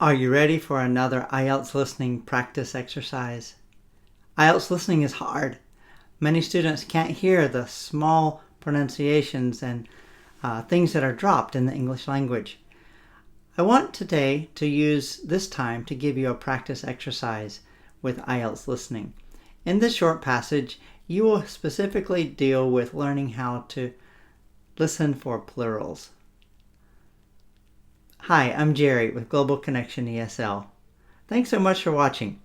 Are you ready for another IELTS listening practice exercise? IELTS listening is hard. Many students can't hear the small pronunciations and things that are dropped in the English language. I want today to use this time to give you a practice exercise with IELTS listening. In this short passage, you will specifically deal with learning how to listen for plurals. Hi, I'm Jerry with Global Connection ESL. Thanks so much for watching.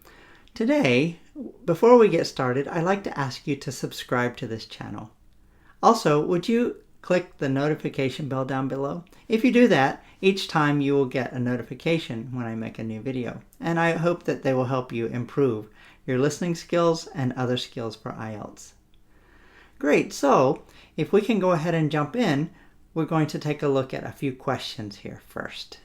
Today, before we get started, I'd like to ask you to subscribe to this channel. Also, would you click the notification bell down below? If you do that, each time you will get a notification when I make a new video. And I hope that they will help you improve your listening skills and other skills for IELTS. Great, so if we can go ahead and jump in, we're going to take a look at a few questions here first.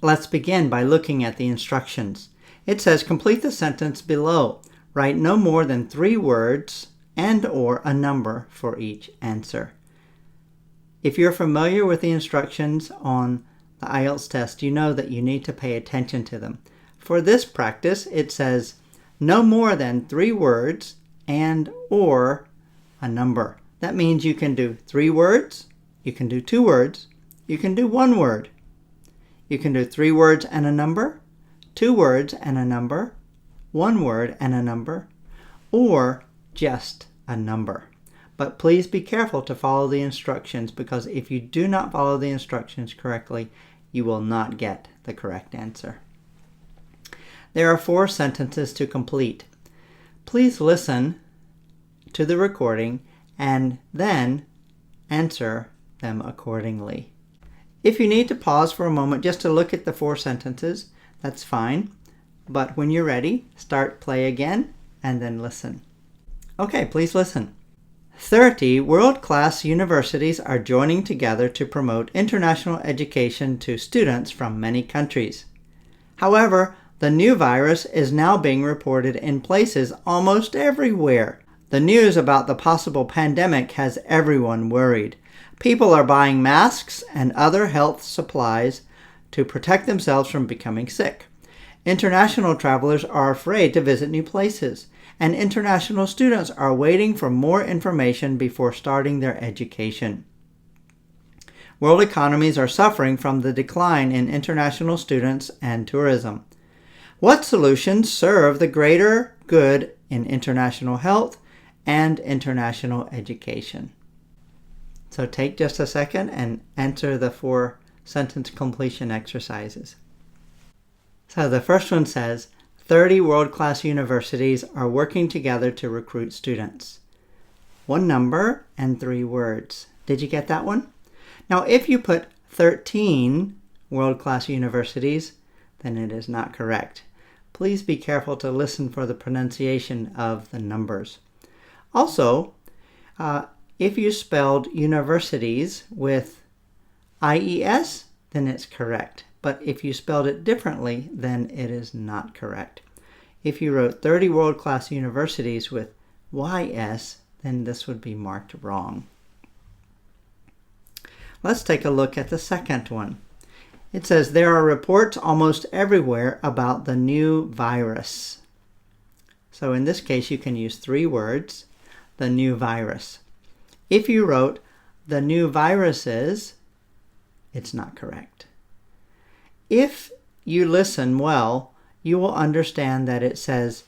Let's begin by looking at the instructions. It says complete the sentence below. Write no more than 3 words and/or a number for each answer. If you're familiar with the instructions on the IELTS test, you know that you need to pay attention to them. For this practice, it says no more than 3 words and/or a number. That means you can do 3 words, you can do 2 words, you can do 1 word. You can do 3 words and a number, 2 words and a number, 1 word and a number, or just a number. But please be careful to follow the instructions, because if you do not follow the instructions correctly, you will not get the correct answer. There are 4 sentences to complete. Please listen to the recording and then answer them accordingly. If you need to pause for a moment just to look at the 4 sentences, that's fine. But when you're ready, start play again and then listen. Okay, please listen. 30 world-class universities are joining together to promote international education to students from many countries. However, the new virus is now being reported in places almost everywhere. The news about the possible pandemic has everyone worried. People are buying masks and other health supplies to protect themselves from becoming sick. International travelers are afraid to visit new places, and international students are waiting for more information before starting their education. World economies are suffering from the decline in international students and tourism. What solutions serve the greater good in international health and international education? So take just a second and answer the 4 sentence completion exercises. So the first one says, 30 world-class universities are working together to recruit students. 1 number and 3 words. Did you get that one? Now if you put 13 world-class universities, then it is not correct. Please be careful to listen for the pronunciation of the numbers. Also, if you spelled universities with IES, then it's correct. But if you spelled it differently, then it is not correct. If you wrote 30 world-class universities with YS, then this would be marked wrong. Let's take a look at the second one. It says there are reports almost everywhere about the new virus. So in this case, you can use 3 words, the new virus. If you wrote the new viruses, it's not correct. If you listen well, you will understand that it says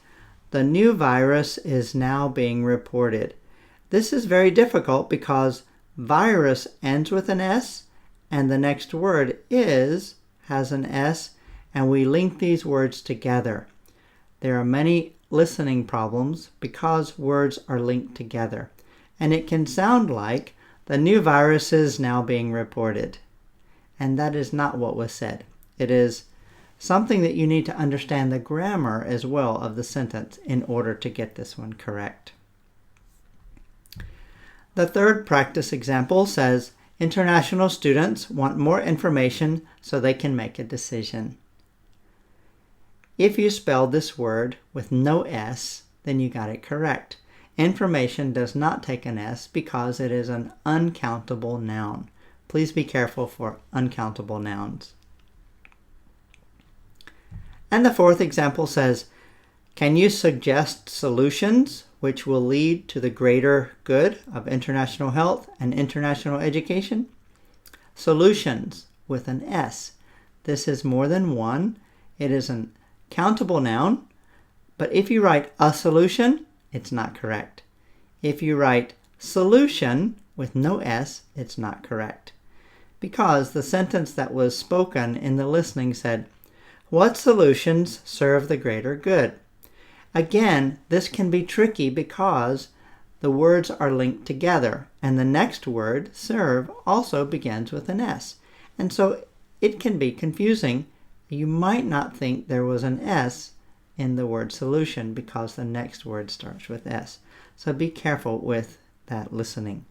the new virus is now being reported. This is very difficult because virus ends with an S and the next word is has an S, and we link these words together. There are many listening problems because words are linked together. And it can sound like the new virus is now being reported. And that is not what was said. It is something that you need to understand the grammar as well of the sentence in order to get this one correct. The third practice example says, international students want more information so they can make a decision. If you spelled this word with no S, then you got it correct. Information does not take an S because it is an uncountable noun. Please be careful for uncountable nouns. And the fourth example says, can you suggest solutions which will lead to the greater good of international health and international education? Solutions with an S. This is more than one. It is an countable noun, but if you write a solution, it's not correct. If you write solution with no S, it's not correct. Because the sentence that was spoken in the listening said, what solutions serve the greater good? Again, this can be tricky because the words are linked together, and the next word, serve, also begins with an S. And so it can be confusing. You might not think there was an S in the word solution because the next word starts with S. So be careful with that listening.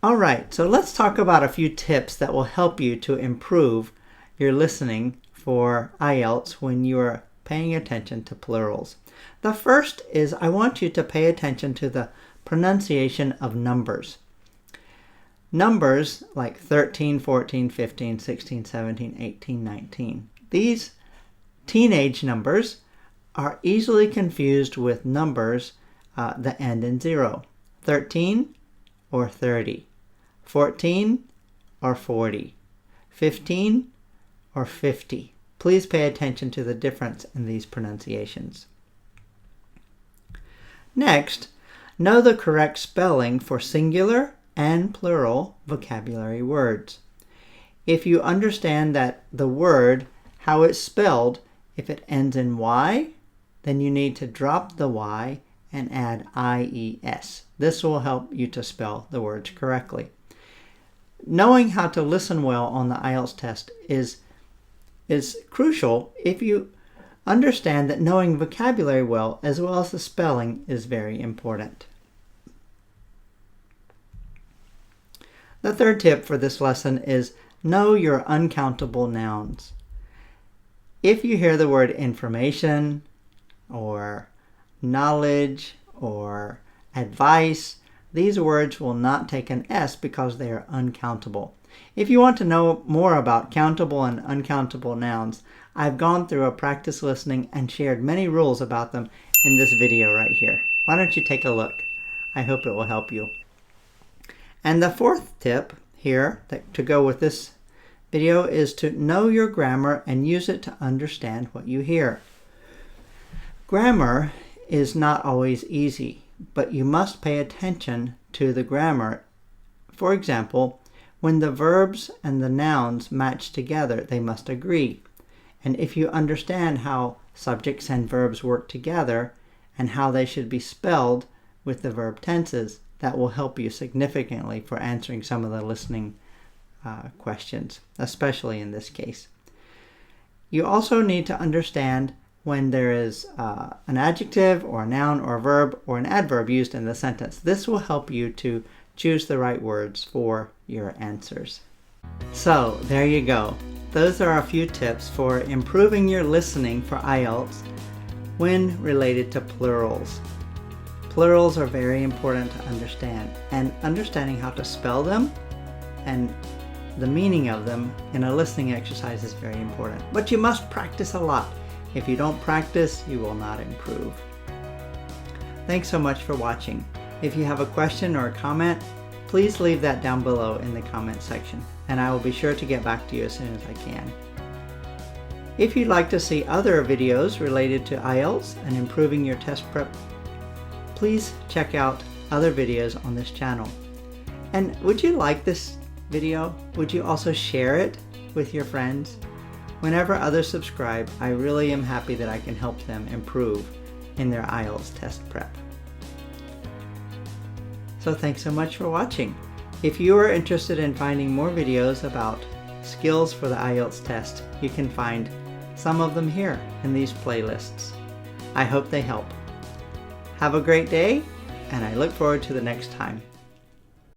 All right, so let's talk about a few tips that will help you to improve your listening for IELTS when you are paying attention to plurals. The first is I want you to pay attention to the pronunciation of numbers. Numbers like 13, 14, 15, 16, 17, 18, 19. These teenage numbers are easily confused with numbers that end in 0. 13 or 30. 14 or 40. 15 or 50. Please pay attention to the difference in these pronunciations. Next, know the correct spelling for singular and plural vocabulary words. If you understand that the word, how it's spelled, if it ends in Y, then you need to drop the Y and add IES. This will help you to spell the words correctly. Knowing how to listen well on the IELTS test is crucial if you understand that knowing vocabulary well as the spelling is very important. The third tip for this lesson is know your uncountable nouns. If you hear the word information or knowledge or advice, these words will not take an S because they are uncountable. If you want to know more about countable and uncountable nouns, I've gone through a practice listening and shared many rules about them in this video right here. Why don't you take a look? I hope it will help you. And the fourth tip here to go with this video is to know your grammar and use it to understand what you hear. Grammar is not always easy, but you must pay attention to the grammar. For example, when the verbs and the nouns match together, they must agree. And if you understand how subjects and verbs work together and how they should be spelled with the verb tenses, that will help you significantly for answering some of the listening questions, especially in this case. You also need to understand when there is an adjective or a noun or a verb or an adverb used in the sentence. This will help you to choose the right words for your answers. So there you go. Those are a few tips for improving your listening for IELTS when related to plurals. Plurals are very important to understand, and understanding how to spell them and the meaning of them in a listening exercise is very important. But you must practice a lot. If you don't practice, you will not improve. Thanks so much for watching. If you have a question or a comment, please leave that down below in the comment section, and I will be sure to get back to you as soon as I can. If you'd like to see other videos related to IELTS and improving your test prep, please check out other videos on this channel. And would you like this video? Would you also share it with your friends? Whenever others subscribe, I really am happy that I can help them improve in their IELTS test prep. So thanks so much for watching. If you are interested in finding more videos about skills for the IELTS test, you can find some of them here in these playlists. I hope they help. Have a great day, and I look forward to the next time.